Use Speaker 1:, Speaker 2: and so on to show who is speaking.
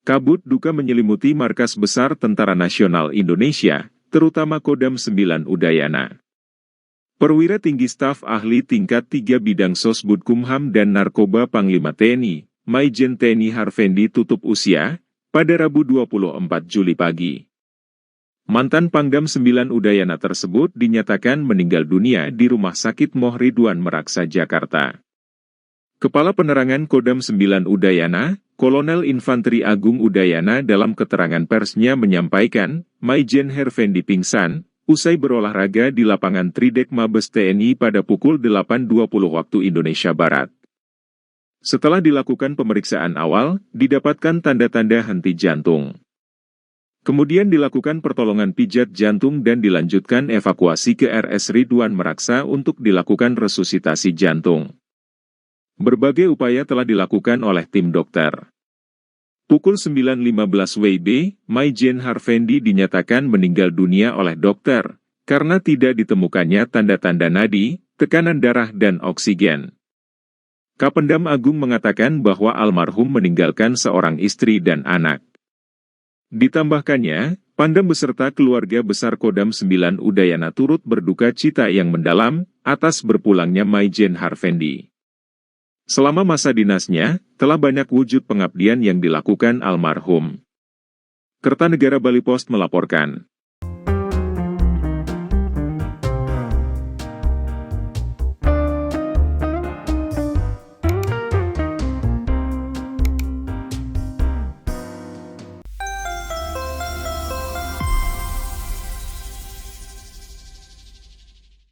Speaker 1: Kabut duka menyelimuti markas besar Tentara Nasional Indonesia, terutama Kodam 9 Udayana. Perwira Tinggi Staf Ahli Tingkat 3 Bidang Sosbudkumham dan Narkoba Panglima TNI, Maijen TNI Harvendi tutup usia, pada Rabu 24 Juli pagi. Mantan Pangdam 9 Udayana tersebut dinyatakan meninggal dunia di Rumah Sakit Moh Ridwan Meraksa, Jakarta. Kepala Penerangan Kodam 9 Udayana, Kolonel Infanteri Agung Udayana dalam keterangan persnya menyampaikan, Maijen Harvendi pingsan, usai berolahraga di lapangan Tridek Mabes TNI pada pukul 8.20 waktu Indonesia Barat. Setelah dilakukan pemeriksaan awal, didapatkan tanda-tanda henti jantung. Kemudian dilakukan pertolongan pijat jantung dan dilanjutkan evakuasi ke RS Ridwan Meraksa untuk dilakukan resusitasi jantung. Berbagai upaya telah dilakukan oleh tim dokter. Pukul 9.15 WIB, Maijen Harvendi dinyatakan meninggal dunia oleh dokter, karena tidak ditemukannya tanda-tanda nadi, tekanan darah dan oksigen. Kapendam Agung mengatakan bahwa almarhum meninggalkan seorang istri dan anak. Ditambahkannya, Pangdam beserta keluarga besar Kodam 9 Udayana turut berduka cita yang mendalam, atas berpulangnya Maijen Harvendi. Selama masa dinasnya, telah banyak wujud pengabdian yang dilakukan almarhum. Kertanegara Bali Post melaporkan.